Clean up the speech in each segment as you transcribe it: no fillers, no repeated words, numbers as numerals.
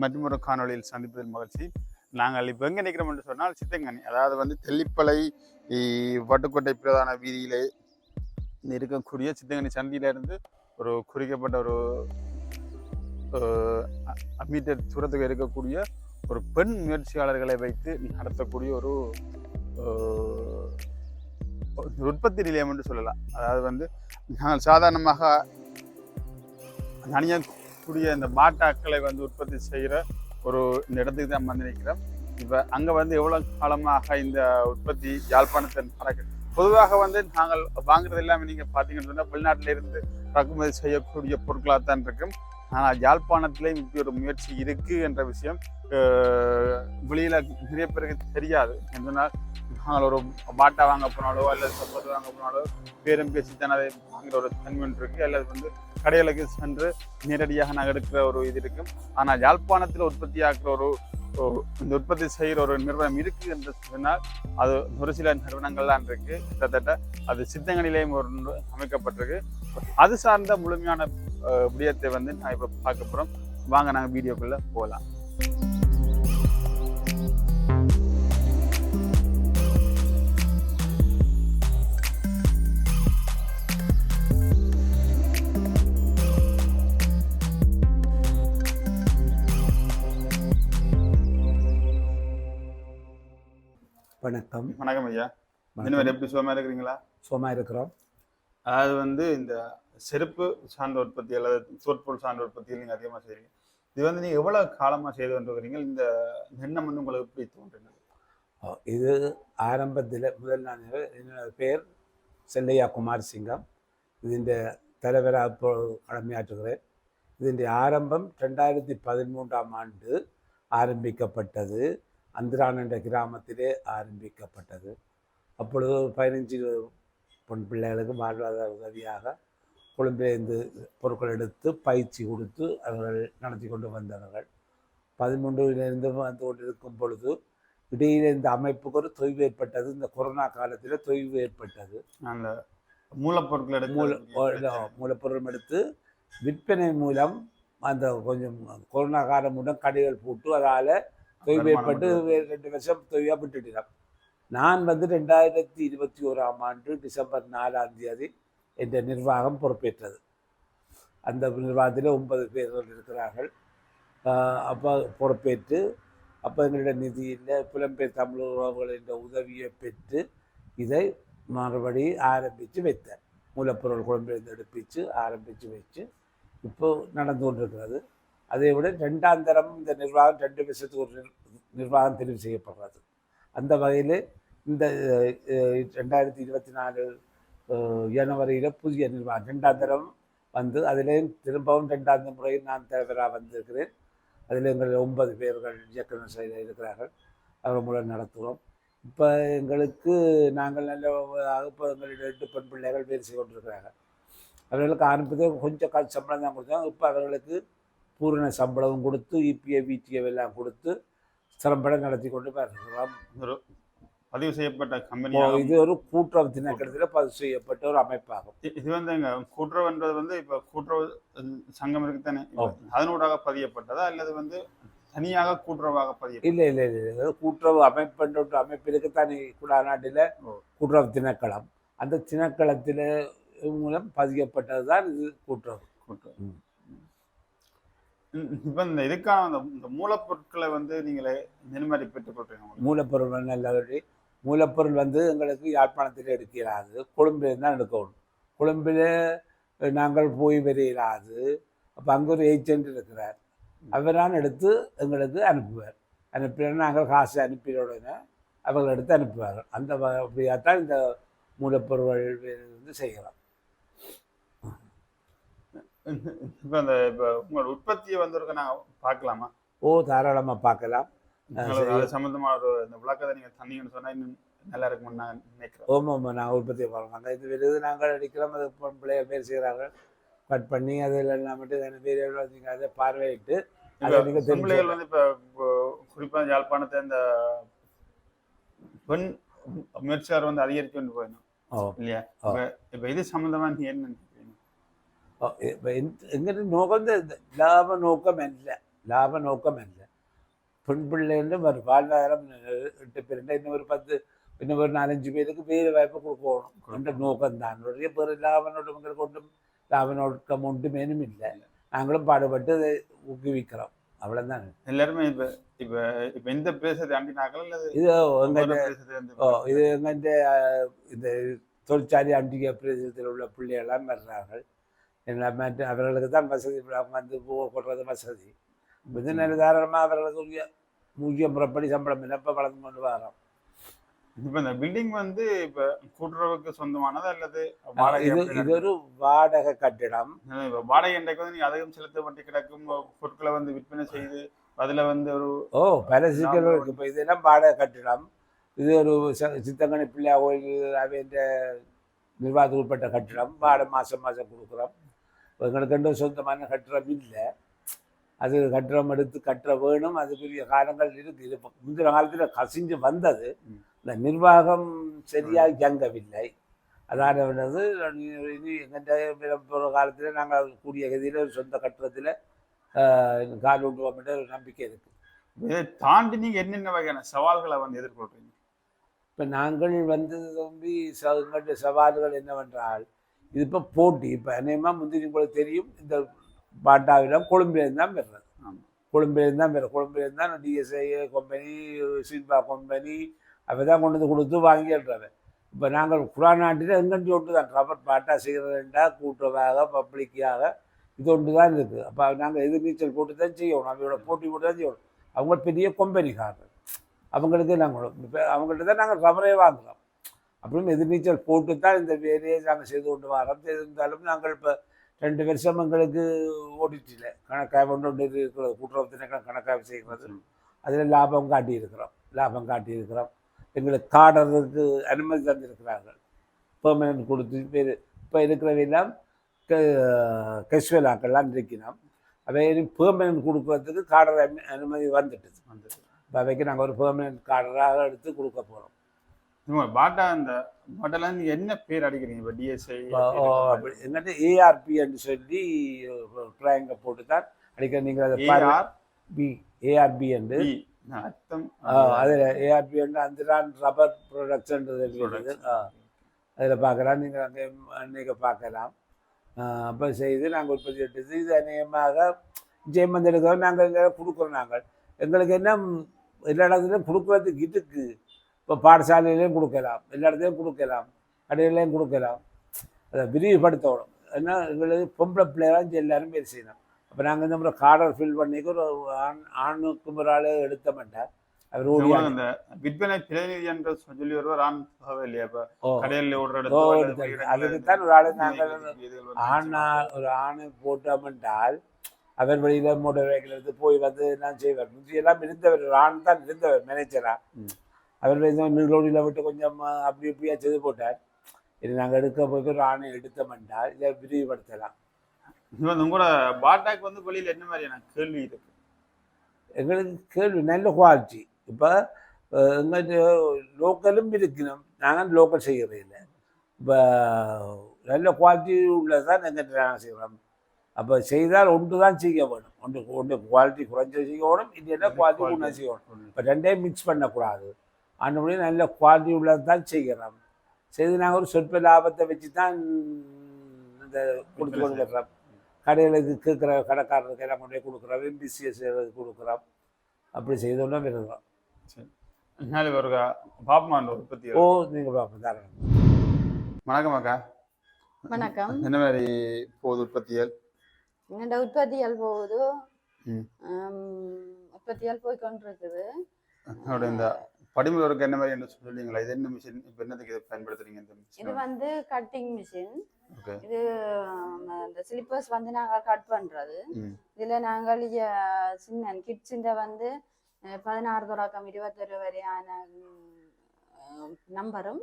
மற்றும் ஒரு காணொலியில் சந்திப்பதில் மகிழ்ச்சி. நாங்கள் இப்போ எங்கே நிற்கிறோம் என்று சொன்னால் சித்தங்கனி, அதாவது வந்து தெல்லிப்பளை வட்டுக்கோட்டை பிரதான வீதியிலே இருக்கக்கூடிய சித்தங்கனி சந்தியிலிருந்து ஒரு குறிக்கப்பட்ட ஒரு மீட்டர் தூரத்துக்கு இருக்கக்கூடிய ஒரு பெண் முயற்சியாளர்களை வைத்து நடத்தக்கூடிய ஒரு உற்பத்தி நிலையம் என்று சொல்லலாம். அதாவது வந்து நாங்கள் சாதாரணமாக அணியக்கூடிய இந்த பாட்டாக்களை வந்து உற்பத்தி செய்கிற ஒரு இந்த இடத்துக்கு தான் வந்து நிற்கிறோம். இப்போ அங்கே வந்து எவ்வளோ காலமாக இந்த உற்பத்தி யாழ்ப்பாணத்தில் நடக்குது. பொதுவாக வந்து நாங்கள் வாங்குறது எல்லாமே நீங்கள் பார்த்தீங்கன்னு சொன்னால் வெளிநாட்டிலிருந்து இறக்குமதி செய்யக்கூடிய பொருட்களாக தான் இருக்கும். ஆனால் யாழ்ப்பாணத்திலேயும் இப்படி ஒரு முயற்சி இருக்குது என்ற விஷயம் வெளியில் நிறைய பேருக்கு தெரியாது. சொன்னால் நாங்கள் ஒரு பாட்டா வாங்க போனாலோ அல்லது சப்போர்ட் வாங்க போனாலோ பேரும் பேசி தான் அதை வாங்குகிற ஒரு தன்மை இருக்குது, அல்லது வந்து கடைகளுக்கு சென்று நேரடியாக நாங்கள் எடுக்கிற ஒரு இது இருக்கும். ஆனால் யாழ்ப்பாணத்தில் உற்பத்தி ஆக்குற ஒரு இந்த உற்பத்தி செய்கிற ஒரு நிறுவனம் இருக்குது என்று சொன்னால் அது ஒரு சில நிறுவனங்கள்லாம் இருக்குது. கிட்டத்தட்ட அது சித்தங்கனிலேயும் ஒரு அமைக்கப்பட்டிருக்கு. அது சார்ந்த முழுமையான விடயத்தை வந்து நான் இப்போ பார்க்க போகிறோம். வாங்க நாங்கள் வீடியோக்குள்ளே போகலாம். வணக்கம். வணக்கம் ஐயா. இன்னும் எப்படி சுகமாக இருக்கிறீங்களா? சுகமாக இருக்கிறோம். அதாவது வந்து இந்த செருப்பு சார்ந்த உற்பத்தி அல்லது தோற்பொருள் சார்ந்த உற்பத்தியில் நீங்கள் அதிகமாக செய்கிறீங்க. இது வந்து நீங்கள் எவ்வளோ காலமாக செய்து வந்துருக்கிறீங்க? இந்த எண்ணம் வந்து உங்களுக்கு எப்படி தோன்றினது? இது ஆரம்பத்தில் முதல் நான் என்னோட பேர் செல்லையா குமார் சிங்கம். ഇതിൻ്റെ தலைவராக இப்போ கடமையாற்றுகிறேன். ഇതിൻ്റെ ஆரம்பம் 2013ஆம் ஆண்டு ஆரம்பிக்கப்பட்டது. அந்திரான் என்ற கிராமத்திலே ஆரம்பிக்கப்பட்டது. அப்பொழுது 15 பெண் பிள்ளைகளுக்கு வாழ்வாதார உதவியாக கொழும்பிலிருந்து பொருட்கள் எடுத்து பயிற்சி கொடுத்து அவர்கள் நடத்தி கொண்டு வந்தவர்கள். 13இலிருந்து வந்து கொண்டிருக்கும் பொழுது இடையில இந்த அமைப்புக்கு ஒரு தொய்வு ஏற்பட்டது. இந்த கொரோனா காலத்தில் தொய்வு ஏற்பட்டது. அந்த மூலப்பொருள் எடுத்து விற்பனை மூலம் அந்த கொஞ்சம் கொரோனா காலமுடன் கடைகள் போட்டு அதால் தொய்வு ஏற்பட்டு 2 வருஷம் தொய்வாக விட்டுட்டோம். நான் வந்து 2021ஆம் ஆண்டு டிசம்பர் 4ஆம் தேதி என்ற நிர்வாகம் பொறுப்பேற்றது. அந்த நிர்வாகத்தில் 9 பேர்கள் இருக்கிறார்கள். அப்போ பொறுப்பேற்று அப்போ எங்களுடைய நிதியில் புலம்பெயர் தமிழ் உறவுகளின் உதவியை பெற்று இதை மறுபடி ஆரம்பித்து வைத்தேன். மூலப்பொருள் குழம்பிலிருந்து எடுப்பிச்சு ஆரம்பித்து வச்சு இப்போ நடந்து கொண்டிருக்கிறது. அதை விட 2ஆம் தரம் இந்த நிர்வாகம் 2 வருஷத்துக்கு ஒரு நிர்வாகம் தெரிவு செய்யப்படுறது. அந்த வகையில் இந்த 2024 ஜனவரியில் புதிய நிர்வாகம் 2ஆம் தரம் வந்து அதிலேயும் திரும்பவும் 2ஆம் முறையில் நான் தலைவராக வந்திருக்கிறேன். அதில் எங்கள் 9 பேர்கள் இயக்குநர் செயலில் இருக்கிறார்கள். அவர் மூலம் நடத்துகிறோம். இப்போ எங்களுக்கு நாங்கள் நல்ல இப்போ எங்களுடைய 2 பெண் பிள்ளைகள் வேலை செய்து கொண்டிருக்கிறார்கள். அவர்களுக்கு ஆரம்பத்தில் கொஞ்சம் சம்பளம் தான் கொடுத்தாங்க. இப்போ அவர்களுக்கு பூரண சம்பளமும் கொடுத்து இபிஏ விடிஏ எல்லாம் கொடுத்து சிறம்பட நடத்தி கொண்டு பார்க்கலாம். பதிவு செய்யப்பட்ட கம்பெனி இது ஒரு கூட்டுறவு திணைக்களத்தில் பதிவு செய்யப்பட்ட ஒரு அமைப்பாகும். இது வந்து கூட்டுறவுன்றது வந்து இப்போ கூட்டுறவு சங்கம் இருக்குத்தானே, அதனூடாக பதியப்பட்டதா அல்லது வந்து தனியாக கூட்டுறவாக பதிய? இல்லை இல்லை இல்லை இல்லை கூட்டுறவு அமைப்புன்ற அமைப்பு இருக்குத்தானே. குடாநாட்டில் கூட்டுறவு திணைக்களம், அந்த திணைக்களத்தில் மூலம் பதியப்பட்டது தான் இது கூட்டுறவு. இப்போ இந்த இதுக்கான இந்த மூலப்பொருட்களை வந்து நீங்களே நெருமதி பெற்றுக்கொள்றீங்க? மூலப்பொருள் நல்ல மூலப்பொருள் வந்து எங்களுக்கு யாழ்ப்பாணத்தில் எடுக்கிறாது, கொழும்பில் தான் எடுக்கணும். கொழும்பில் நாங்கள் போய் வரையிடாது. அப்போ அங்கே ஒரு ஏஜென்ட் இருக்கிறார், அவரான் எடுத்து எங்களுக்கு அனுப்புவார். அனுப்பினா நாங்கள் காசு அனுப்பினோடனே அவர்கள் எடுத்து அனுப்புவார்கள். அந்த அப்படியாகத்தான் இந்த மூலப்பொருள் வந்து செய்கிறோம். இப்போ உங்களோட உற்பத்தியை வந்திருக்க நாங்கள் பார்க்கலாமா? தாராளமாக பார்க்கலாம். அது சம்மந்தமாக ஒரு இந்த விளக்கத்தை நீங்கள் தந்தீங்கன்னு சொன்னால் இன்னும் நல்லா இருக்கும்னு நான் நினைக்கிறேன். ஆமாம், நாங்கள் உற்பத்தியை பார்க்கலாம். இது விருது நாங்கள் அடிக்கிறோம். அது பிள்ளைகள் பேர் செய்கிறார்கள், கட் பண்ணி அதில் எல்லாம் மட்டும் பேர் நீங்கள் அதை பார்வையிட்டு பிள்ளைகள் வந்து இப்போ குறிப்பாக யாழ்ப்பாணத்தை இந்த பெண் முயற்சியாளர் வந்து அதிகரித்து கொண்டு போயிடணும் இல்லையா? இப்போ இது சம்மந்தமாக நீ என்ன? எங்கிட்ட நோக்கம் லாப நோக்கம் இல்லை. லாப நோக்கம் இல்லை. பெண் பிள்ளைன்னு ஒரு வாழ்வாதாரம் 8 பேர் இன்னும் ஒரு 10 இன்னும் ஒரு 4-5 பேருக்கு வேறு வாய்ப்பு கொடுக்கணும் என்ற நோக்கம் தான். நிறைய பேர் லாப நோக்கங்களுக்கு ஒன்றும் லாப நோக்கம் ஒன்றுமேனும் இல்லை. நாங்களும் பாடுபட்டு அதை ஊக்குவிக்கிறோம், அவ்வளோதான். எல்லாருமே இப்ப இப்ப இப்ப இந்த பிரதேசத்தை அண்டினாக்கள் அல்லது இது எங்கள் இது எங்க எங்கள் இந்த தொழிற்சாலை அண்டிகை பிரதேசத்தில் உள்ள பிள்ளைகள்லாம் வர்றார்கள். மற்ற அவர்களுக்கு தான் வசதி, வந்து போடுறது வசதி. இது நல்ல தாராளமாக அவர்களுக்கு ஊதிய முறைப்படி சம்பளம் இல்லை. இப்போ வளர்ந்து கொண்டு வரோம். இப்ப இந்த பில்டிங் வந்து இப்ப கூட்டுறவுக்கு சொந்தமானது அல்லது இது ஒரு வாடகை கட்டிடம். வாடகை இன்றைக்கு வந்து நீங்க அதிகம் செலுத்தப்பட்டு கிடக்கும் பொருட்களை வந்து விற்பனை செய்து அதுல வந்து ஒரு பல சிக்கல்கள் இருக்கு. இப்போ இதெல்லாம் வாடகை கட்டிடம். இது ஒரு சித்தங்கனி பிள்ளையா கோயில் அவைன்ற நிர்வாகத்துக்கு உட்பட்ட கட்டிடம். வாடகை மாதம் கொடுக்குறோம். எங்களுக்கு சொந்தமான கட்டிடம் இல்லை. அது கட்டிடம் எடுத்து கட்ட வேணும். அதுக்குரிய காலங்கள் இருக்குது. இது முந்தின காலத்தில் கசிஞ்சு வந்தது. இந்த நிர்வாகம் சரியாக இயங்கவில்லை. அதாவது இனி எங்கள் போகிற காலத்தில் நாங்கள் கூடிய கதியில் ஒரு சொந்த கட்டிடத்தில் கால் விட்டுவோம் ஒரு நம்பிக்கை இருக்குது. இதை தாண்டி நீங்கள் என்னென்ன வகையான சவால்களை வந்து எதிர்கொள்றீங்க? இப்போ நாங்கள் வந்து தம்பி எங்களுடைய சவால்கள் என்னவென்றால், இது இப்போ போட்டி. இப்போ அநேகமாக முந்திரி உங்களுக்கு தெரியும், இந்த பாட்டாவிடம் கொழும்பிலேருந்து தான் பெறுறது. கொழும்பிலேருந்து தான் பெறும். கொழும்பிலேருந்து தான் டிஎஸ்ஐ கம்பெனி, சில்பா கம்பெனி அப்போ தான் கொண்டு வந்து கொடுத்து வாங்கிடுறாங்க. இப்போ நாங்கள் குராநாட்டில் எங்கெண்டு ஒன்று தான் ரப்பர் பாட்டா செய்கிறதுண்டா கூட்டுறவாக பப்ளிக்காக இது ஒன்று தான் இருக்குது. அப்போ நாங்கள் எதிர்நீச்சல் போட்டு தான் செய்யணும். அவங்களோட போட்டி போட்டு தான் செய்யணும். அவங்க பெரிய கம்பெனிக்காரர், அவங்களுக்கு நாங்கள் இப்போ அவங்கள்ட்ட தான் நாங்கள் ரப்பரே வாங்குகிறோம். அப்படின்னு எதிர்நீச்சல் போட்டு தான் இந்த வேலையை நாங்கள் செய்து கொண்டு வரோம். இருந்தாலும் நாங்கள் இப்போ 2 வருஷம் எங்களுக்கு ஓடிச்சில்லை. கணக்காக ஒன்று இருக்கிறது, கூட்டுறவு கணக்காக செய்கிறது. அதில் லாபம் காட்டியிருக்கிறோம். எங்களுக்கு காடருக்கு அனுமதி தந்திருக்கிறார்கள். பெர்மனன்ட் கொடுத்து பேர் இப்போ இருக்கிறவையெல்லாம் கெஸ்வலாக்கெல்லாம் இருக்கணும். அவை பெர்மனன்ட் கொடுக்கறதுக்கு காடர் அனுமதி வந்துட்டுது. இப்போ அவைக்கு நாங்கள் ஒரு பெர்மனன்ட் காடராக எடுத்து கொடுக்க போகிறோம். பாட்டா இந்த பாட்டால நீங்கள் என்ன பேர் அடிக்கிறீங்க? இப்போ டிஎஸ்ஐ அப்படி எங்கிட்ட ஏஆர்பின்னு சொல்லி ட்ராயிங்கை போட்டு தான் அடிக்கிற. நீங்கள் அதை ஏஆர்பி என்று அர்த்தம். அதில் ஏஆர்பி வந்து அந்துதான் ரப்பர் ப்ரொடக்ஷன்றது அதில் பார்க்கலாம். நீங்கள் அங்கே அன்றைக்கி பார்க்கலாம். அப்போ செய்து நாங்கள் உற்பத்தி எடுத்து இது அநேகமாக ஜெயமந்த் எடுக்கிறோம். நாங்கள் இங்கே கொடுக்குறோம். நாங்கள் எங்களுக்கு என்ன எல்லா இடத்துலையும் கொடுக்குறதுக்கு இருக்குது. இப்போ பாடசாலையிலையும் கொடுக்கலாம், எல்லா இடத்துலையும் கொடுக்கலாம், கடையிலையும் கொடுக்கலாம். அதை விரிவுபடுத்தணும். ஏன்னா எங்களுக்கு பொம்பளை பிள்ளைகளாம் எல்லாரும் பேர் செய்யணும். அப்போ நாங்கள் இந்த முறை கார்டர் ஃபில் பண்ணிக்கு ஒரு ஆணுக்கு ஒரு ஆள் எடுத்த மாட்டேன். அவர் அந்த விற்பனை பிரதிநிதி என்று சொல்லி வருவார். ஆண் இல்லையா? இப்போ கடையில் அதுக்குத்தான் ஒரு ஆள் நாங்கள் ஒரு ஆணை போட்டோம்ன்றால் அவர் வெளியில் மோட்டர் வெஹிக்கிள் எடுத்து போய் வந்து எல்லாம் செய்வார். முந்தியெல்லாம் இருந்தவர், ஆண் தான் இருந்தவர் மேனேஜராக. அவர் நீங்களோடியில் விட்டு கொஞ்சம் அப்படி இப்படியா செய்து போட்டார். இது நாங்கள் எடுக்க போய் ஒரு ஆணை எடுத்தோம்ன்றால் இதை விரிவுபடுத்தலாம். உங்களோட பாட்டாக்கு வந்து வெளியில் என்ன மாதிரியான கேள்வி இருக்கு? எங்களுக்கு கேள்வி நல்ல குவாலிட்டி. இப்போ எங்களுக்கு லோக்கலும் இருக்கணும். நாங்கள் லோக்கல் செய்கிறது இல்லை. இப்போ நல்ல குவாலிட்டி உள்ளதான் எங்கிட்ட நாங்கள் செய்கிறோம். அப்போ செய்தால் ஒன்று தான் செய்ய வேணும். ஒன்று குவாலிட்டி குறைஞ்சது செய்யணும், இல்லைன்னா குவாலிட்டி ஒன்றா செய்யணும். இப்போ ரெண்டையும் மிக்ஸ் பண்ணக்கூடாது. அந்தபடி நல்ல குவாலிட்டி உள்ளது தான் செய்கிறோம். செய்து நாங்கள் ஒரு சொற்ப லாபத்தை வச்சு தான் இந்த கொடுத்து கொண்டு வர்றோம். கடைகளுக்கு கேட்குற கடைக்காரருக்கு எல்லாம் கொண்டு போய் கொடுக்குறோம். எம்பிசிஎஸ் கொடுக்குறோம். அப்படி செய்தோன்னா விருதுறோம். சரி, ஒரு பாப்பமான் உற்பத்தி. நீங்கள் பார்ப்போம் தாராளம். வணக்கம் அக்கா. வணக்கம். என்ன மாதிரி போகுது உற்பத்தியல்? என்னோட உற்பத்தியால் போகுது. உற்பத்தியால் போய் கொண்டிருக்குது. இந்த படிமுறைக்கு என்ன மாதிரி என்ன சொல்லுவீங்களா? இது என்ன மிஷின்? இப்போ என்னதுக்கு இதை பயன்படுத்துறீங்க? இந்த மிஷின் இது வந்து கட்டிங் மிஷின். இது இந்த ஸ்லிப்பர்ஸ் வந்து நாங்கள் கட் பண்ணுறது. இதில் நாங்கள் சின்ன கிட்ஸின் வந்து 16 தொடக்கம் 21 வரையான நம்பரும்,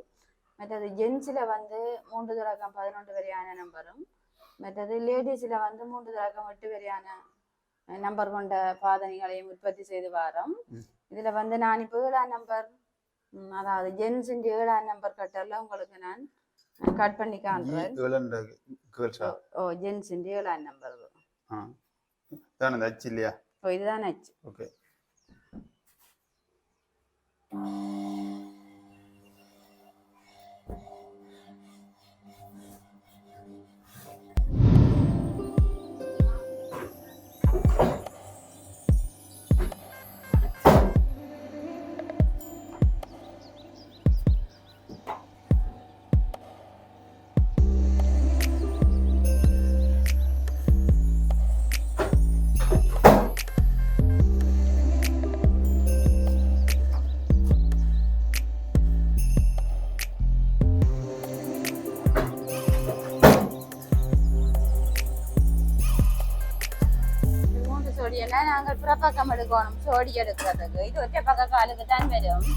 மற்றது ஜென்ஸில் வந்து 3 தொடக்கம் 11 வரையான நம்பரும், மற்றது லேடிஸில் வந்து 3 தொடக்கம் 8 வரையான நம்பர் கொண்ட பாதணிகளையும் உற்பத்தி செய்து வரோம். இதில் வந்து நான் இப்போ 7ஆம் நம்பர், அதாவது ஜென்ஸின் 7ஆம் நம்பர் கட்டரில் உங்களுக்கு நான் கட் பண்ணி காண்றேன். ஜென்ஸின் 7ஆம் நம்பர் இல்லையா? ஓ இதுதான் அச்சு. ஓகே. சோடியெல்லாம் நாங்கள் புறப்பக்கம் எடுக்கணும். சோடி எடுக்கிறதுக்கு இது ஒற்றை பக்க காலுக்கு தான் வரும்.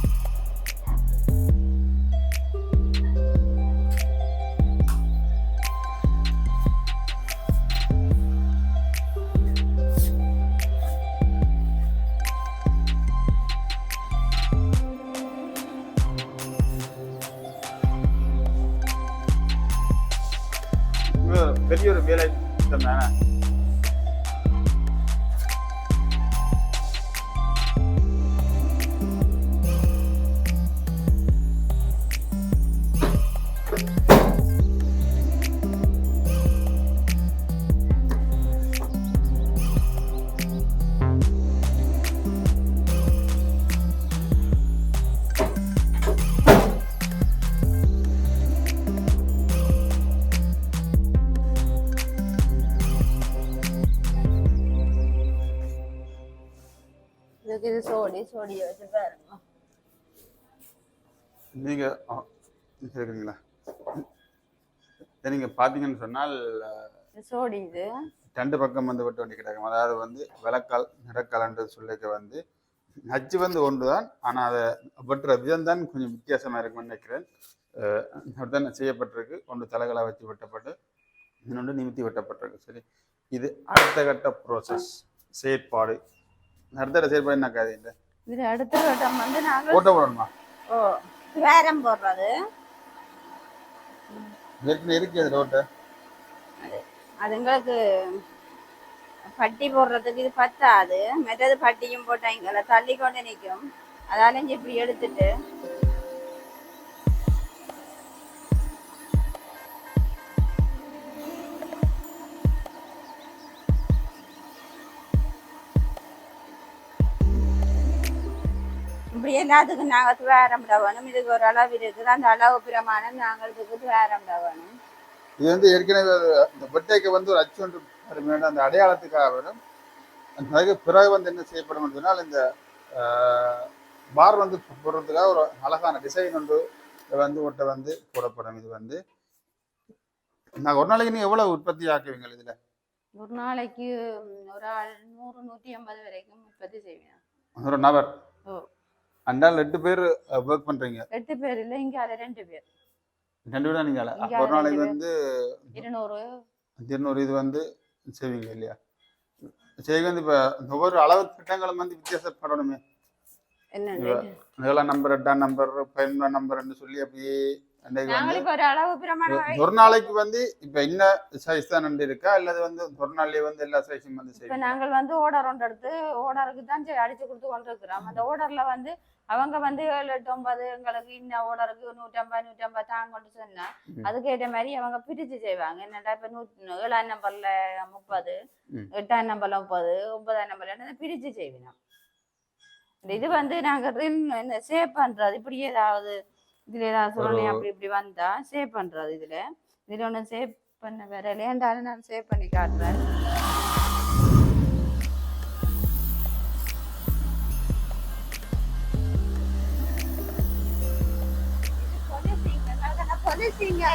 பெரிய ஒரு வேலை தானே. இது சோடியை வச்சு பாருங்க. நீங்க கேக்குறீங்களா? நீங்க பாத்தீங்கன்னு சொன்னால் சோடி இது ரெண்டு பக்கம் வந்து வெட்ட வேண்டி கிடக்கும். அதாவது வந்து விளக்கால் நிறக்கால்ன்றது சொல்லிக்க வந்து நச்சு வந்து ஒன்றுதான், ஆனா அதை வெட்டுற விதம் தான் கொஞ்சம் வித்தியாசமா இருக்குன்னு நினைக்கிறேன். அப்படித்தான் செய்யப்பட்டிருக்கு. ஒன்று தலைகளை வச்சு வெட்டப்பட்டு இன்னொன்று நிமித்தி வெட்டப்பட்டிருக்கு. சரி, இது அடுத்த கட்ட ப்ரோசஸ் செயற்பாடு. அடுத்த செயற்பாடு என்ன காது இல்லை இது அடுத்த கட்டம் வந்து நாங்கள் ஓட்ட போடணுமா? ஓ வேரம் போடுறது இருக்கு. அது ரோட்டை அது எங்களுக்கு பட்டி போடுறதுக்கு இது பத்தாது. மெட்டது பட்டியும் போட்டாங்க தள்ளி கொண்டு நிற்கும். அதால இங்கே இப்படி எடுத்துட்டு இப்படி எல்லாத்துக்கும் நாங்கள் துவாரம்ட வேணும். இதுக்கு ஒரு அளவு இருக்குது. அந்த அளவு பிரமாணம் நாங்கள் இதுக்கு துவாரம்ட வேணும். இது வந்து ஏற்கனவே இந்த வெட்டைக்கு வந்து ஒரு அச்சு ஒன்று அந்த அடையாளத்துக்காக வரும். அதுக்கு பிறகு வந்து என்ன செய்யப்படும் சொன்னால் இந்த பார் வந்து போடுறதுக்காக ஒரு அழகான டிசைன் ஒன்று வந்து ஒட்டை வந்து போடப்படும். இது வந்து நாங்கள் ஒரு நாளைக்கு நீங்கள் எவ்வளோ உற்பத்தி ஆக்குவீங்க? இதில் ஒரு நாளைக்கு ஒரு 100-150 வரைக்கும் உற்பத்தி செய்வீங்க. ஒரு நபர் அண்டால் 8 பேர் ஒர்க் பண்றீங்க? 8 பேர் இல்லை, இங்க 2 பேர். 2 பேர் தான் நீங்க. ஒரு நாளைக்கு வந்து 200 இது வந்து செய்வீங்க இல்லையா? செய்வீங்க வந்து இப்ப ஒவ்வொரு அளவு திட்டங்களும் வந்து வித்தியாசப்படணுமே. என்ன நம்பர் 8ஆம் நம்பர் 11ஆம் நம்பர்ன்னு சொல்லி அப்படியே ஒரு நாளைக்கு வந்து இப்ப என்ன சைஸ் தான் இருக்கா அல்லது வந்து ஒரு நாள்லயே வந்து எல்லா சைஸும் வந்து செய்யும்? நாங்கள் வந்து ஆர்டர் ஒன்று எடுத்து ஆர்டருக்கு தான் அடிச்சு கொடுத்து கொண்டிருக்கிறோம். அந்த ஆர்டர்ல வந்து அவங்க வந்து 7, 8, 9 எங்களுக்கு இன்னும் ஆர்டருக்கு 150 தாங்கன்னு சொன்னா அதுக்கேற்ற மாதிரி அவங்க பிரிச்சு செய்வாங்க. என்னடா இப்ப 7ஆம் நம்பர்ல 30, 8ஆம் நம்பர்ல 30, 9ஆம் நம்பர்ல பிரிச்சு செய்வோம். இது வந்து நாங்க சேவ் பண்றது இப்படி ஏதாவது இதுல ஏதாவது சொல்லி அப்படி இப்படி வந்தா சேவ் பண்றது. இதுல ஒண்ணு சேவ் பண்ண வேற இல்லையாண்டாலும் நான் சேவ் பண்ணி காட்டுறேன்.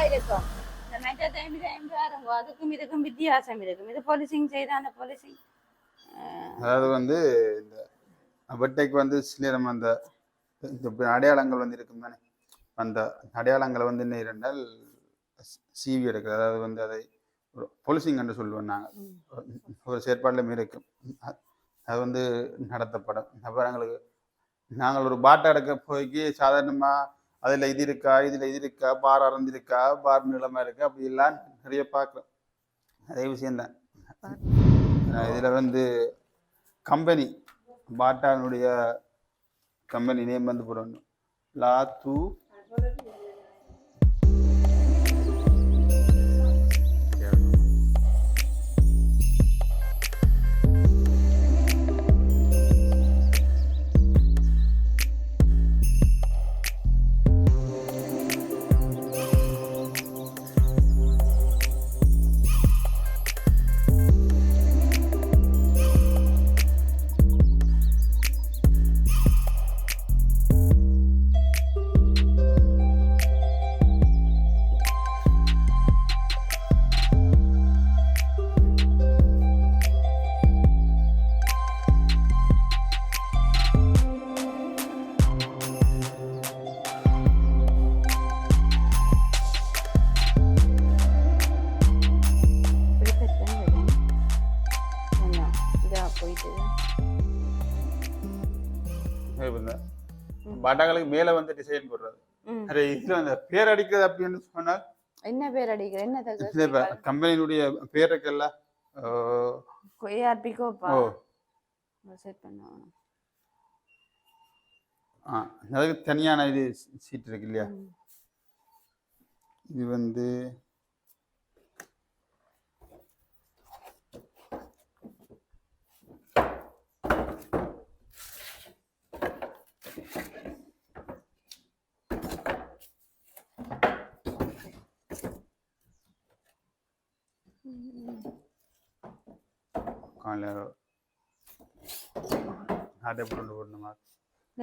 இருக்கும் இந்த மெட்ட டைம் பாருங்க, அதுக்கும் இதுக்கும் வித்தியாசம் இருக்கும். இது பாலிசிங் செய்த அந்த பாலிசிங் அதாவது வந்து இந்த வெட்டைக்கு வந்து சில அந்த அடையாளங்கள் வந்து இருக்கும் தானே, அந்த அடையாளங்களை வந்து என்ன இரண்டால் சீவி எடுக்கிறது. அதாவது வந்து அதை ஒரு பொலிசிங் என்று சொல்லுவோம் நாங்கள். ஒரு செயற்பாடுல இருக்கும் அது வந்து நடத்தப்படும். அப்புறம் எங்களுக்கு நாங்கள் ஒரு பாட்டை எடுக்க போய்க்கு சாதாரணமாக அதில் இது இருக்கா, இதில் இது இருக்கா, பார் அறந்திருக்கா, பார் நீளமாக இருக்கா, அப்படி எல்லாம் நிறைய பார்க்குறோம். அதே விஷயந்தான். இதில் வந்து கம்பெனி பாட்டானுடைய கம்பெனி நேம் வந்து போடணும். லாத்து பாட்டாக்களுக்கு மேல வந்து டிசைன் போடுறது. அது இதுல அந்த பேர் அடிக்கிறது அப்படின்னு சொன்னால் என்ன பேர் அடிக்கிற என்ன கம்பெனியுடைய பேர் இருக்குல்ல ஏஆர்பி கோப்பா செட் பண்ணுவோம். அதுக்கு தனியான இது சீட் இருக்கு இல்லையா? இது வந்து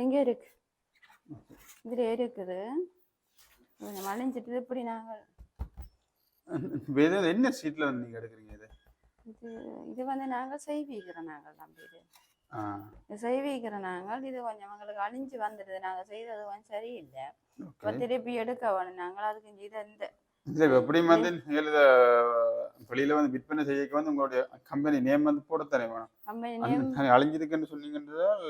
எங்க இருக்கு இதுல இருக்குது வளைஞ்சிட்டு இப்படி நாங்கள் என்ன சீட்ல வந்து நீங்க எடுக்கிறீங்க? இது இது வந்து நாங்கள் செய்விக்கிறோம். நாங்கள் நம்பி செய்விக்கிறோம். நாங்கள் இது கொஞ்சம் எங்களுக்கு அழிஞ்சு வந்துடுது. நாங்கள் செய்தது கொஞ்சம் சரியில்லை. இப்போ திருப்பி எடுக்க வேணும். நாங்கள் அதுக்கு இதை இந்த எப்படியும் வந்து வெளியில வந்து விற்பனை செய்ய வந்து உங்களுடைய கம்பெனி நேம் வந்து போட தரேன் வேணும். கம்பெனி நேம் அழிஞ்சிருக்குன்னு சொன்னீங்கன்றதால்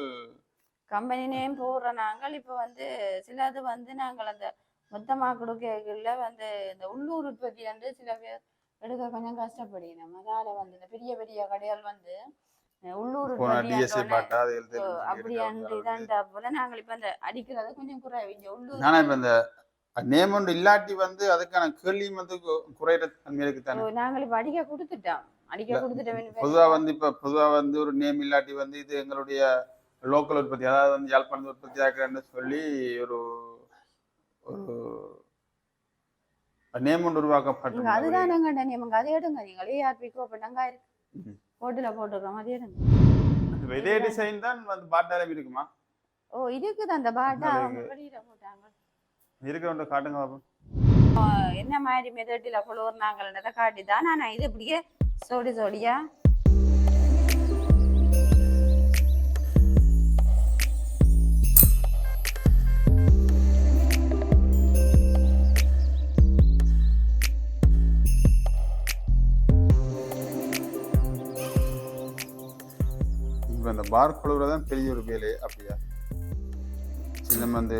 கம்பெனி நேம் போடுற நாங்கள் இப்போ வந்து சிலது வந்து நாங்கள் அந்த மொத்தமாக கொடுக்கல வந்து இந்த உள்ளூர் உற்பத்தி வந்து சில பேர் எடுக்க கொஞ்சம் கஷ்டப்படுகிறோம். அதால வந்து இந்த பெரிய பெரிய கடைகள் வந்து உள்ளூர் அப்படி இதாண்டா போல நாங்கள் இப்ப அந்த அடிக்கிறது கொஞ்சம் குறைவிங்க உள்ளூர் நேம் ஒன்று இல்லாட்டி வந்து அதுக்கான கேள்வியும் வந்து குறையிற தன்மைக்கு தானே நாங்கள் இப்ப அடிக்க கொடுத்துட்டோம். பொதுவா வந்து ஒரு நேம் இல்லாட்டி வந்து இது எங்களுடைய லோக்கல் உற்பத்தி, அதாவது வந்து யாழ்ப்பாணத்து உற்பத்தி ஆக்குறேன்னு சொல்லி ஒரு நேம் ஒன்று உருவாக்கப்பட்டது. அதுதான் நாங்க அதை எடுங்க. நீங்களே ஏஆர்பிக்கு அப்ப நாங்க போட்டுல போட்டுக்கிறோம். அதே எடுங்க. இதே டிசைன் தான் வந்து பாட்டால இருக்குமா? ஓ இருக்குது. அந்த பாட்டா வெளியில போட்டாங்க இருக்கு. ஒன்று காட்டுங்க பாப்போம். என்ன மாதிரி மெதட்டில குளோர் நாங்கள்ன்றதை காட்டிதான் நான் இது இப்படியே சோடியா அந்த பார் குழுவுறதான் பெரிய ஒரு வேலை. அப்படியா? சின்ன வந்து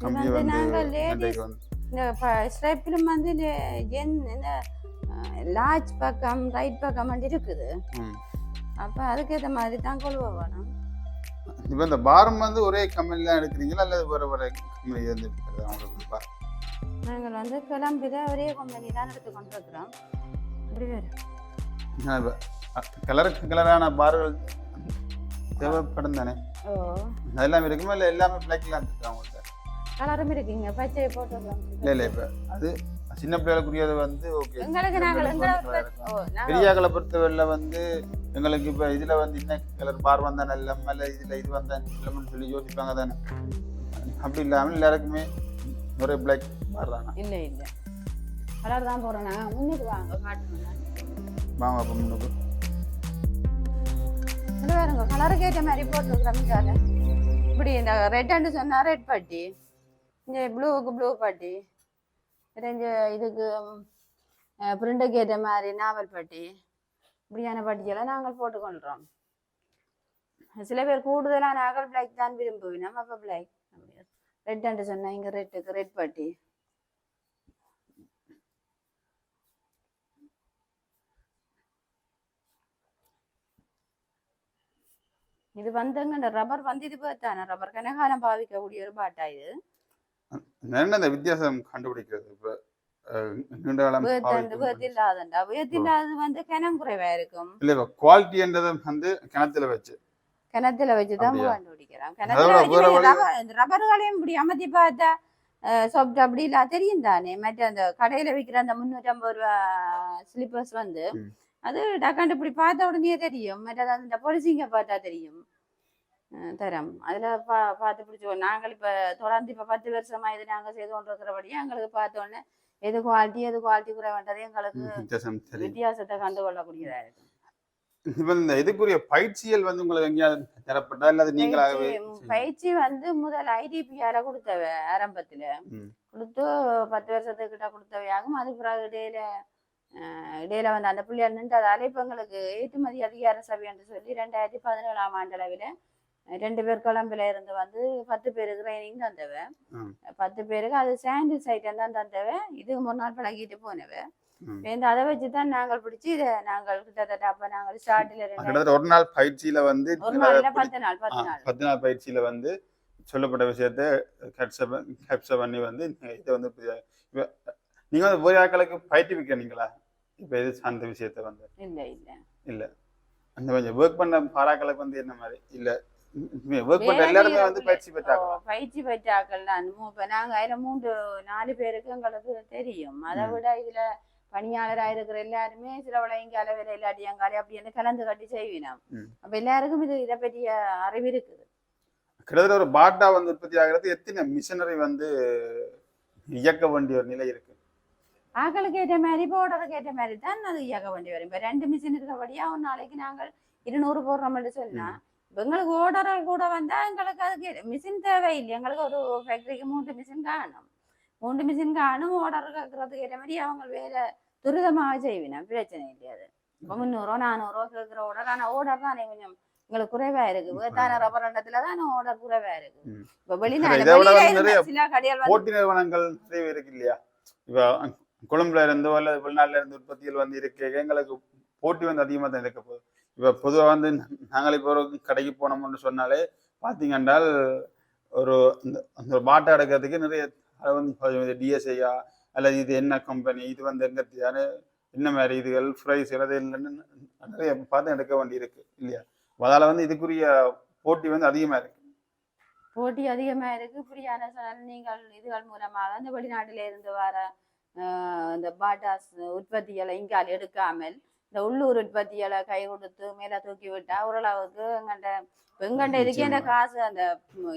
கம்பியை வந்து இந்த ஸ்ட்ரைப்பிலும் வந்து இந்த லார்ஜ் பக்கம் ரைட் பக்கம் வந்து இருக்குது. அப்ப அதுக்கேற்ற மாதிரி தான் கொழுவ வேணும். இப்போ இந்த பாரம் வந்து ஒரே கம்பெனி தான் எடுக்கிறீங்களா அல்லது வேற வேற கம்பெனி வந்து உங்களுக்கு? நாங்கள் வந்து கிளம்பித ஒரே கம்பெனி தான் எடுத்து கொண்டிருக்கிறோம். அப்படி வேறு கலரான பார்கள் தேவைப்படும் தானே? அதெல்லாம் இருக்குமா? இல்லை எல்லாமே பிளாக்லாம் இருக்கு அவங்கள்ட்ட? கலரும் இருக்குங்க. பச்சை போட்டுருக்கோம். இல்லை இப்போ அது சின்ன பிள்ளைகளுக்குரியது வந்து ஓகே. பெரியாக்களை பொறுத்தவரையில வந்து எங்களுக்கு இப்போ இதில் வந்து இன்ன கலர் பார் வந்தா நல்ல இல்லை இதில் இது வந்தா இல்லைன்னு சொல்லி யோசிப்பாங்க தானே? அப்படி இல்லாமல் எல்லாருக்குமே ஒரே பிளாக் பார் தானே? இல்லை கலர் தான் போடுறேன். நான் முன்னுக்கு வாங்க காட்டுங்க. வாங்க அப்போ முன்னுக்கு வேறுங்க கலருக்கு ஏற்ற மாதிரி போட்டுருக்குறோம். இப்படி இந்த ரெட்டுன்னு சொன்னால் ரெட் பட்டி, இந்த ப்ளூவுக்கு ப்ளூ பட்டி, இதுக்கு பிரிண்டுக்கு ஏற்ற மாதிரி நாவல் பட்டி, இப்படியான பட்டியெல்லாம் நாங்கள் போட்டுக்கொள்கிறோம். சில பேர் கூடுதலாக நாங்கள் பிளாக் தான் விரும்புவினோம். அப்போ பிளாக் ரெட்டுன்னு சொன்னால் இங்கே ரெட்டுக்கு ரெட் பட்டி. இது வந்துங்க இந்த ரப்பர் வந்து இது பார்த்தானே ரப்பர் கனகாலம் பாவிக்கக்கூடிய ஒரு பாட்டா இது. என்ன இந்த வித்தியாசம் கண்டுபிடிக்கிறது இப்ப நீண்ட காலம் வேத்தில்லாதண்டா வேத்தில்லாதது வந்து கனம் குறைவா இருக்கும். இல்ல இப்ப குவாலிட்டின்றதை வந்து கிணத்துல வச்சுதான் கண்டுபிடிக்கிறோம். கிணத்துல ரப்பர்களையும் இப்படி அமர்த்தி பார்த்தா சாப்பிட்டு அப்படி இல்ல தெரியும் தானே. மற்ற அந்த கடையில விற்கிற அந்த 350 ரூபா ஸ்லிப்பர்ஸ் வந்து அது டக்காண்டு இப்படி பார்த்த உடனே தெரியும். மற்றது அந்த பொலிசிங்க பார்த்தா தெரியும் தரம். அதுல பார்த்து பிடிச்சோ. நாங்கள் இப்ப தொடர்ந்து இப்ப 10 வருஷமா இது நாங்க செய்து கொண்டிருக்கிறபடியே எங்களுக்கு பார்த்த உடனே எது குவாலிட்டி குறைவன்றது எங்களுக்கு வித்தியாசத்தை கண்டுகொள்ளக்கூடியதா இருக்கு. இந்த இதுக்குரிய பயிற்சிகள் வந்து உங்களுக்கு எங்கேயாவது தரப்பட்டா அல்லது நீங்களாகவே? பயிற்சி வந்து முதல் IDPயால கொடுத்தவ ஆரம்பத்துல கொடுத்து 10 வருஷத்துக்கிட்ட கொடுத்தவையாகும். அது பிறகு இடையில வந்து அந்த பிள்ளையார் நின்றதால இப்ப எங்களுக்கு ஏற்றுமதி அதிகார சபை என்று சொல்லி 2017ஆம் ஆண்டு அளவில் 2 பேர் கொழம்புல இருந்து வந்து 10 பேருக்கு ட்ரைனிங் தந்தவ. 10 பேருக்கு அது சாண்டில் சைட்டம் தான் தந்தவ. இது 3 நாள் பழகிட்டு போனவ. அதை வச்சுதான் நாங்கள் பிடிச்சி இதை நாங்கள் கிட்டத்தட்ட அப்ப நாங்கள் ஸ்டார்ட்ல ஒரு நாள் பயிற்சியில வந்து 10 நாள் பயிற்சியில வந்து சொல்லப்பட்ட விஷயத்த கேப்சர் பண்ணி வந்து இதை வந்து நீங்க வந்து வேறு ஆட்களுக்கு பயிற்றுவிக்கிறீங்களா இப்ப இது சார்ந்த விஷயத்த வந்து? இல்ல அந்த கொஞ்சம் ஒர்க் பண்ண பாராக்களுக்கு வந்து என்ன மாதிரி இல்ல ஒர்க் பண்ற எல்லாருமே வந்து பயிற்சி பெற்றாக்கள் தான். இப்ப நாங்க அதுல 3-4 பேருக்கு எங்களுக்கு தெரியும். அதை விட இதுல பணியாளராக இருக்கிற எல்லாருமே சில விளையங்க அளவில் இல்லாட்டியங்காலே அப்படின்னு கலந்து கட்டி செய்வினோம். அப்ப எல்லாருக்கும் இதை பற்றிய அறிவு இருக்குது. கிட்டத்தட்ட ஒரு பாட்டா வந்து உற்பத்தி ஆகிறது எத்தனை மிஷினரி வந்து இயக்க வேண்டிய ஒரு நிலை இருக்கு? ஆக்களுக்கு ஏற்ற மாதிரி போர்டருக்கு ஏற்ற மாதிரி தான் அது இயக்க வேண்டி வரும். இப்ப 2 மிஷின் இருக்கிறபடியா ஒரு நாளைக்கு நாங்கள் 200 போடுறோம்னு சொன்னா எங்களுக்கு ஓர்டரால் கூட வந்தா எங்களுக்கு அதுக்கு மிஷின் தேவையில்லை. எங்களுக்கு ஒரு ஃபேக்டரிக்கு 3 மிஷின் காணும். 3 மிஷின் காணும். ஓர்டர் கேட்கறதுக்கு ஏற்ற மாதிரி அவங்க வேலை துரிதமாக செய்வினா பிரச்சனை இல்லையாது. இப்போ 300-400 கேட்கிற ஓர்டர். ஆனா ஓர்டர் தானே கொஞ்சம் எங்களுக்கு குறைவா இருக்கு. வேத்தான ரப்பர் இடத்துலதான் ஓர்டர் குறைவா இருக்கு. இப்ப வெளிநாடு சில கடைகள் போட்டி நிறுவனங்கள் நிறைய இருக்கு இல்லையா? இப்ப கொழும்புல இருந்தோ அல்லது வெளிநாட்டுல இருந்து உற்பத்திகள் வந்து இருக்கு. எங்களுக்கு போட்டி வந்து அதிகமா தான் இருக்க போகுது. இப்ப பொதுவா வந்து நாங்கள் இப்போ ஒரு கடைக்கு போனோம்னு சொன்னாலே பாத்தீங்கன்றால் ஒரு அந்த பாட்டை அடக்கிறதுக்கு நிறைய அது வந்து DSIயா அல்லது இது என்ன கம்பெனி, இது வந்து எங்கத்தியான என்ன மாதிரி இதுகள் ஃப்ரைஸ் அது இல்லைன்னு நிறைய பார்த்து எடுக்க வேண்டி இருக்கு இல்லையா? அதால வந்து இதுக்குரிய போட்டி வந்து அதிகமா இருக்கு. போட்டி அதிகமா இருக்கு. இப்படியான நீங்கள் இதுகள் மூலமாக அந்த வெளிநாட்டில இருந்து வர இந்த பாட்டாஸ் உற்பத்திகளை இங்கால் எடுக்காமல் இந்த உள்ளூர் உற்பத்திகளை கை கொடுத்து மேல தூக்கி விட்டா ஓரளவுக்கு எங்கண்ட இதுக்கே அந்த காசு அந்த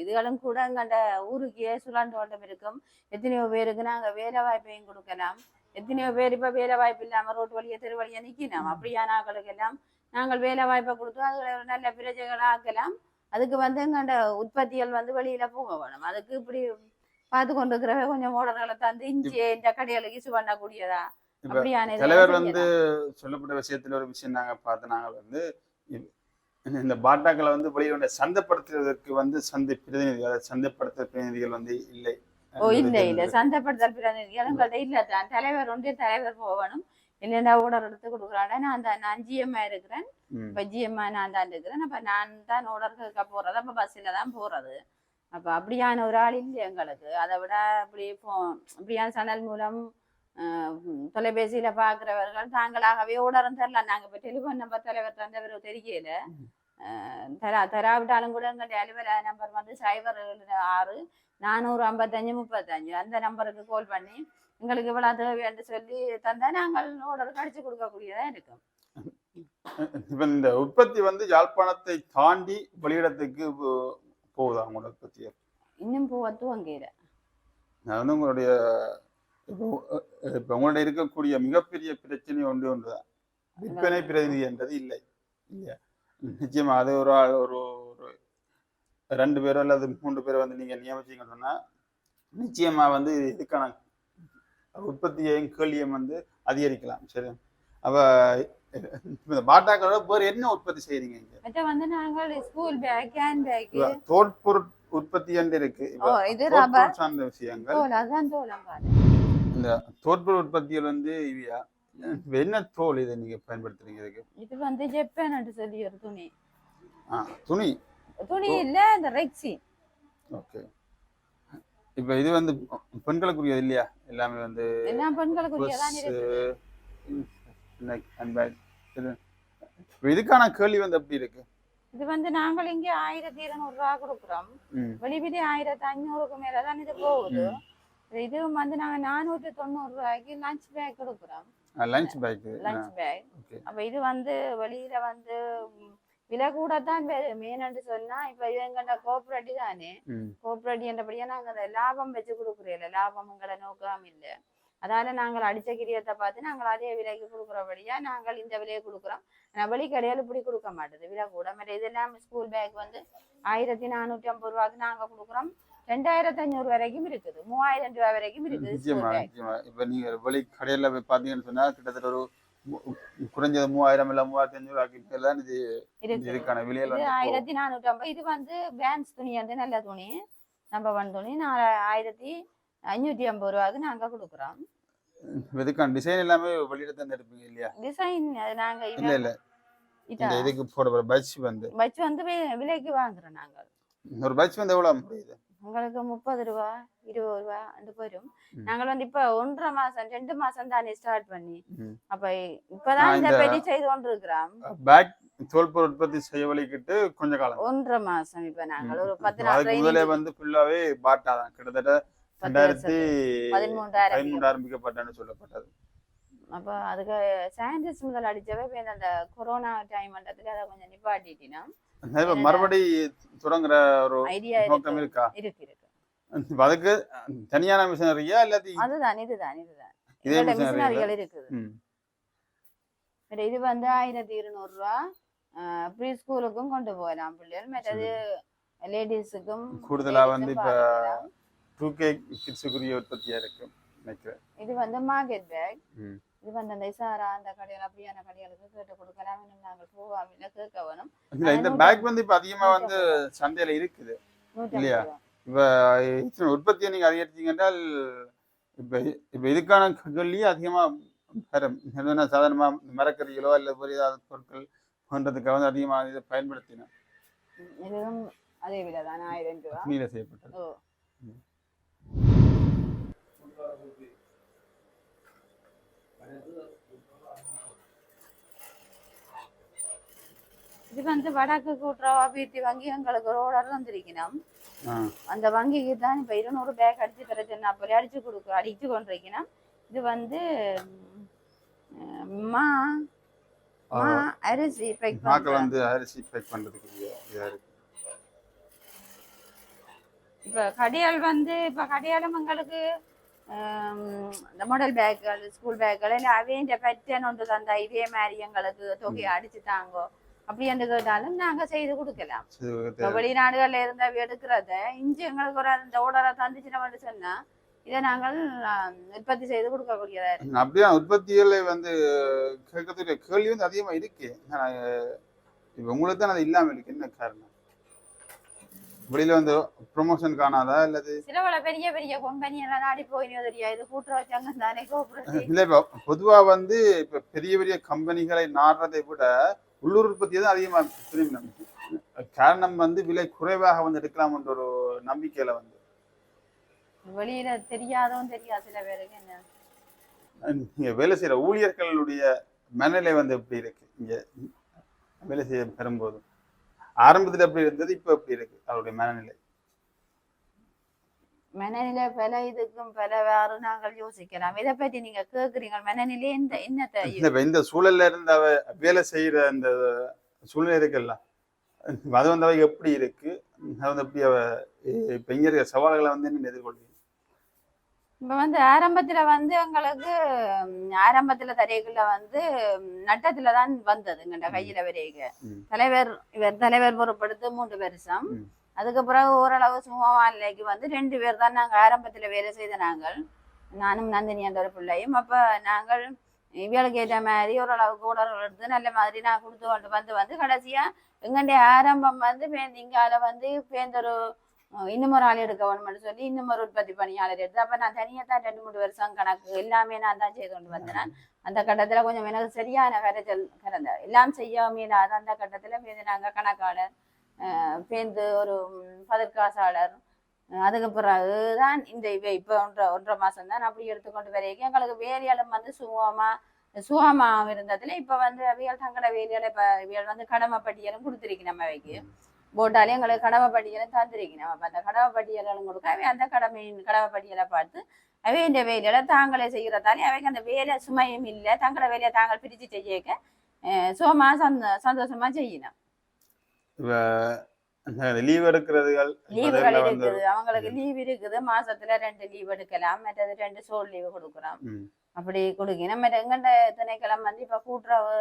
இதுகளும் கூட எங்கண்ட ஊருக்கே சுழன்று ஓட்டம் இருக்கும். எத்தனையோ பேருக்கு நாங்க வேலை வாய்ப்பையும் கொடுக்கலாம். எத்தனையோ பேர் இப்ப வேலை வாய்ப்பு இல்லாம ரோட்டு வழியா தெரு வழியா நிக்கணும். அப்படியான ஆக்களுக்கு எல்லாம் நாங்கள் வேலை வாய்ப்பை கொடுத்து அதுகளை நல்ல பிரஜைகளை ஆக்கலாம். அதுக்கு வந்து எங்கண்ட உற்பத்திகள் வந்து வெளியில போக வேணும். அதுக்கு இப்படி பார்த்து கொண்டு இருக்கிறவ கொஞ்சம் ஓடர்களை தந்து இஞ்சி இந்த கடைகளுக்கு யூஸ் பண்ணக்கூடியதா அப்படியான தலைவர் வந்து சொல்லப்பட்ட விஷயத்துல ஒரு விஷயம் நாங்க பார்த்து நாங்கள் வந்து இந்த பாட்டாக்களை வந்து வெளியில சந்தைப்படுத்துவதற்கு வந்து சந்தை பிரதிநிதிகள் சந்தைப்படுத்த பிரதிநிதிகள் வந்து இல்லை. இல்ல சந்தைப்படுத்தல் பிரதிநிதிகள் எங்கள்கிட்ட இல்ல தான். தலைவர் போகணும் இல்லைன்னா ஓடர் எடுத்து கொடுக்குறாங்க. நான் GM இருக்கிறேன். இப்ப GM நான் தான் இருக்கிறேன். அப்ப நான் தான் ஓடருக்கு போறது. அப்ப பஸ்ல தான் போறது. அப்ப அப்படியான ஒரு ஆள் இல்லை எங்களுக்கு. அதை விட இப்படியான சனல் மூலம் தொலைபேசியில பாக்குறவர்கள் தாங்களாகவே ஓடரும் தரலாம். நாங்க இப்ப டெலிபோன் நம்பர் தலைவர் தந்தவர் தெரியல தராவிட்டாலும் கூட எங்களுடைய அலுவலக நம்பர் வந்து 076-455-35 அந்த நம்பருக்கு கால் பண்ணி எங்களுக்கு இவ்வளவு தேவைன்னு சொல்லி தந்தா நாங்கள் ஓடருக்கு அடிச்சு கொடுக்கக்கூடியதா இருக்கும். இப்ப இந்த உற்பத்தி வந்து யாழ்ப்பாணத்தை தாண்டி வெளியிடத்துக்கு போகுதா உங்களோட உற்பத்தியை? இன்னும் போக துவங்கல. நான் வந்து உங்களுடைய இப்ப உங்கள்ட்ட இருக்கக்கூடிய மிகப்பெரிய பிரச்சனை ஒன்றுதான் விற்பனை பிரதிநிதி என்றது இல்லை இல்லையா? நிச்சயமா அது ஒரு 2 பேரோ அல்லது 3 பேரோ வந்து நீங்க நியமிச்சீங்கன்னு சொன்னா நிச்சயமா வந்து இதுக்கான உற்பத்தியையும் கேள்வியும் வந்து அதிகரிக்கலாம். சரி, அப்ப பாட்டாக்களோட வேறு என்ன உற்பத்தி செய்யறீங்க? இங்க வந்து நாங்கள் ஸ்கூல் பேக், ஹேண்ட் பேக், தோற்பொருள் உற்பத்தி என்று இருக்கு. இது ரப்பர் சார்ந்த விஷயங்கள். இந்த தோற்பொருள் உற்பத்தியில் வந்து இவையா என்ன தோல் இதை நீங்க பயன்படுத்துறீங்க? இதுக்கு இது வந்து ஜப்பான் சொல்லி ஒரு துணி. துணி துணி இல்ல இந்த ரெக்ஸி. ஓகே. இப்ப இது வந்து பெண்களுக்குரியது இல்லையா? எல்லாமே வந்து எல்லாம் பெண்களுக்குரியதான் இருக்குது. இதுக்கான கேள்வி வந்து எப்படி இருக்கு? இது வந்து நாங்கள் இங்க 1200 கொடுக்குறோம். வெளிவிதி 1500க்கு மேலதான் இது போகுது. இது வந்து நாங்க 490 லஞ்ச் பேக் கொடுக்குறோம். Lunch pack. அப்ப இது வந்து வெளியில வந்து விலை கூட தான் மெயின்னு சொன்னா, இப்ப இது எங்கள்ட கோஆபரேட்டிவ் தானே. கோஆபரேட்டிவ் என்றபடியா நாங்க அந்த லாபம் வச்சு கொடுக்குறோம். லாபம் எங்களை நோக்கம் இல்லை. அதால நாங்கள் அடிச்ச கிரியத்தை பார்த்து நாங்கள் அதே விலைக்கு கொடுக்குறபடியா நாங்கள் இந்த விலையை கொடுக்குறோம். ஆனா வெளி கடையால் இப்படி கொடுக்க மாட்டேது, விலை கூட. மற்ற இதெல்லாம் ஸ்கூல் பேக் வந்து 1450 ரூபாய்க்கு நாங்க கொடுக்குறோம். 2500 வரைக்கும் இருக்குது, 3000 ரூபாய் வரைக்கும் இருக்குது. இப்ப நீங்க வெளி கடையில போய் பாத்தீங்கன்னு சொன்னா கிட்டத்தட்ட ஒரு குறைஞ்சது 3000 இல்ல 3500 எல்லாம் இது இதுக்கான விலையில 1450. இது வந்து பேன்ஸ் துணி வந்து நல்ல துணி, நம்பர் 1 துணி. 4550 ரூபாய்க்கு நாங்க கொடுக்குறோம். இதுக்கான டிசைன் எல்லாமே வெளியில தான் எடுப்பீங்க இல்லையா? டிசைன் நாங்க இல்ல இந்த இதுக்கு போடுற பட்ச் வந்து விலைக்கு வாங்குறோம். நாங்க ஒரு பட்ச் வந்து எவ்வளவு முடியுது உங்களுக்கு? 30 ரூபா 20 ரூபா அந்த வரும். நாங்கள் வந்து இப்ப 1.5 மாசம் 2 மாசம் தானே ஸ்டார்ட் பண்ணி, அப்ப இப்பதான் இந்த பெரிய செய்து கொண்டு இருக்கிறோம். பேக் தோல்பொருள் உற்பத்தி செய்ய வலிக்கிட்டு கொஞ்ச காலம் 1.5 மாசம். இப்ப நாங்கள் ஒரு 10 நாள் முதலே வந்து ஃபுல்லாவே பாட்டாதான் கிட்டத்தட்ட 2013 ஆரம்பிக்கப்பட்டன்னு சொல்லப்பட்டது. அப்ப அதுக்கு சானிடைஸ் முதல் அடிச்சவே அந்த கொரோனா டைம் பண்றதுக்கு அதை கொஞ்சம் நிப்பாட்டினா மறுபடி தொடங்குற ஒரு நோக்கம் இருக்கா? இருக்கு. அதுக்கு தனியான மிஷனரியா இல்லாட்டி அதுதான் இதே மிஷனரிகள் இருக்குது. இது வந்து 1200 ரூபா ப்ரீ ஸ்கூலுக்கும் கொண்டு போகலாம் பிள்ளைகள். மற்றது லேடிஸுக்கும் கூடுதலா வந்து இப்ப 2K கிட்ஸுக்குரிய உற்பத்தியா இருக்கு நினைக்கிறேன். இது வந்து மார்க்கெட் பேக். இது வந்து அந்த இசாரா அந்த கடைகள் அப்படியான கடைகளுக்கு கேட்டு கொடுக்கலாம். நாங்கள் போவாமில்ல கேட்க வேணும். இந்த பேக் வந்து இப்ப அதிகமா வந்து சந்தையில இருக்குது இல்லையா? இப்ப உற்பத்தியை நீங்க அதிகரிச்சீங்க என்றால் இப்ப இதுக்கான கல்வியே அதிகமா சாதாரணமா மரக்கறிகளோ அல்ல ஏதாவது பொருட்கள் போன்றதுக்காக வந்து அதிகமா இதை பயன்படுத்தினோம். இதுவும் அதே விலைதான் 1000 ரூபாய் நீல செய்யப்பட்டது. இது வந்து வடக்கு கூட்டுறவு அபிவிருத்தி வங்கி எங்களுக்கு ஒரு ஆர்டர் வந்திருக்கணும். அந்த வங்கிக்கு தான் இப்ப 200 பேக் அடிச்சு தர சொன்னா அப்படி அடிச்சு கொண்டிருக்கணும். இது வந்து அரிசி பேக் பண்றதுக்கு இப்ப கடியால் வந்து இப்ப கடியாலும் எங்களுக்கு இந்த மாடல் பேக்குகள் ஸ்கூல் பேக்குகள் இல்லை அவைய பேட்டர்ன் ஒன்று தந்தா இதே மாதிரி எங்களுக்கு தொகையை அடிச்சு தாங்கோ அப்படி என்று கேட்டாலும் நாங்க செய்து கொடுக்கலாம். வெளிநாடுகள்ல இருந்த எடுக்கிறத இஞ்சி எங்களுக்கு ஒரு அந்த ஓடரை தந்துச்சுன்னு சொன்னா இதை நாங்கள் உற்பத்தி செய்து கொடுக்கக்கூடியதா இருக்கு. அப்படியே உற்பத்திகளை வந்து கேட்கக்கூடிய கேள்வி வந்து அதிகமா இருக்கு. இப்ப உங்களுக்கு தான் அது இல்லாம இருக்கு. என்ன காரணம்? வெளியில வந்து ப்ரொமோஷன் காணாதா அல்லது சில பெரிய பெரிய கம்பெனி எல்லாம் நாடி போயினோ தெரியாது கூட்டுறவு சங்கம் தானே கோஆபரேட்டிவ் இல்ல. இப்ப பொதுவா வந்து இப்ப பெரிய பெரிய கம்பெனிகளை நாடுறதை விட உள்ளூர் உற்பத்தியை தான் அதிகமா திரும்பினோம். காரணம் வந்து விலை குறைவாக வந்து எடுக்கலாம் என்ற ஒரு நம்பிக்கையில வந்து வெளியில தெரியாதவும் தெரியாது சில பேருக்கு. என்ன நீங்க வேலை செய்யற ஊழியர்களுடைய மனநிலை வந்து எப்படி இருக்கு? இங்க வேலை செய்ய பெறும்போது ஆரம்பத்துல எப்படி இருந்தது, இப்ப எப்படி இருக்கு அவருடைய மனநிலை? மனநிலை பல இதுக்கும் பல வேறு நாங்கள் யோசிக்கலாம். இதை பற்றி நீங்க கேக்குறீங்க மனநிலை இந்த சூழல்ல இருந்து அவ வேலை செய்யற அந்த சூழ்நிலை இருக்குல்ல, அது வந்து அவ எப்படி இருக்கு, அது வந்து எப்படி அவ இப்ப இங்க இருக்க சவால்களை வந்து என்ன எதிர்கொள்வீங்க? இப்ப வந்து ஆரம்பத்துல வந்து எங்களுக்கு ஆரம்பத்துல தரைக்குள்ள வந்து நட்டத்துலதான் வந்தது எங்கள்ட கையில வரைக. இவர் தலைவர் பொறுப்படுத்து 3 வருஷம். அதுக்கு பிறகு ஓரளவு சும்மாவாலைக்கு வந்து 2 பேர் தான் நாங்க ஆரம்பத்துல வேலை செய்த. நானும் நந்தினி என்ற ஒரு பிள்ளையும். அப்ப நாங்கள் இவளுக்கு ஏற்ற மாதிரி ஓரளவுக்கு உடல் எடுத்து நல்ல மாதிரி நான் கொடுத்து கொண்டு வந்து கடைசியா எங்களுடைய ஆரம்பம் வந்து இங்கால வந்து பேந்தொரு இன்னும் ஒரு ஆள் எடுக்க வேணும்னு சொல்லி இன்னும் ஒரு உற்பத்தி பணியாளர் எடுத்து அப்ப நான் தனியாக தான் 2-3 வருஷம் கணக்கு எல்லாமே நான் தான் செய்து கொண்டு வந்தேன். அந்த கட்டத்துல கொஞ்சம் எனக்கு சரியான கரைச்சல் கறந்த எல்லாம் செய்யாம அந்த கட்டத்துல பேருந்து நாங்க கணக்காளர் பேருந்து ஒரு பதற்காசாளர் அதுக்கு பிறகுதான் இந்த இப்ப 1.5 மாசம் தான் அப்படி எடுத்துக்கொண்டு வரைக்கும் எங்களுக்கு வேலையாளம் வந்து சுகமா இருந்ததுல இப்ப வந்து அவையால் தங்கட வேலையால இப்ப இவையால் வந்து கடமை பட்டியலும் கொடுத்துருக்கு நம்ம அவைக்கு போட்டாலே எங்களுக்கு கடமை பட்டியலும் தந்திருக்கணும். அப்ப அந்த கடமை பட்டியலும் கொடுக்க அவை அந்த கடமை பட்டியலை பார்த்து அவை இந்த வேலையில தாங்களே செய்யறதாலே அவைக்கு அந்த வேலை சுமையும் இல்லை தங்களோட வேலையை தாங்கள் பிரிச்சு செய்ய சுகமா சந்தோஷமா செய்யணும். லீவ் எடுக்கிறதுகள் லீவுகள் இருக்குது அவங்களுக்கு லீவ் இருக்குது மாசத்துல 2 லீவ் எடுக்கலாம் மற்றது 2 சோல் லீவு கொடுக்குறோம் அப்படி கொடுக்கணும். மற்ற எங்கண்ட திணைக்களம் வந்து இப்ப கூட்டுறவு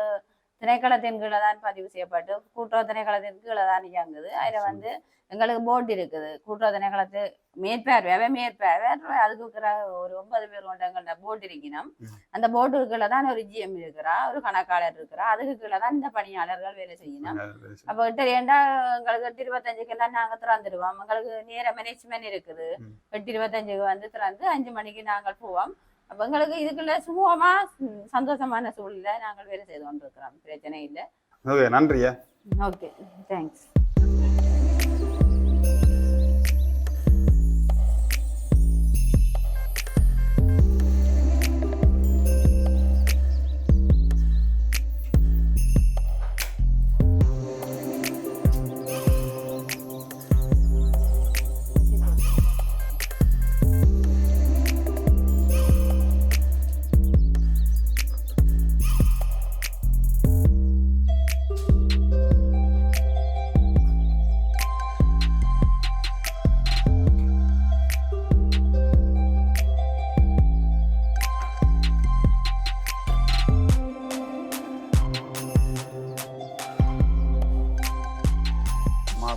திணைக்களத்தின் கீழே தான் பதிவு செய்யப்பட்டு கூட்டுறவு திணைக்களத்தின் கீழே தான் இயங்குது. அதுல வந்து எங்களுக்கு போர்டு இருக்குது கூட்டுறவு திணைக்களத்து மேற்பார்வை அதுக்கு இருக்கிற ஒரு 9 பேர் கொண்ட எங்கள்ட போர்டு இருக்கணும். அந்த போர்டு கீழே தான் ஒரு GM இருக்கிறா ஒரு கணக்காளர் இருக்கிறா அதுக்கு கீழே தான் இந்த பணியாளர்கள் வேலை செய்யணும். அப்ப 8 எங்களுக்கு 8:25 எல்லாம் நாங்க திறந்துடுவோம். எங்களுக்கு நேர மேனேஜ்மெண்ட் இருக்குது 8:25 வந்து திறந்து 5 மணிக்கு நாங்கள் போவோம். அப்ப எங்களுக்கு இதுக்குள்ள சுமூகமா சந்தோஷமான சூழ்நிலை நாங்கள் வேலை செய்து கொண்டிருக்கிறோம். பிரச்சனை இல்லை. ஓகே நன்றியா. Okay thanks.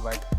Bye.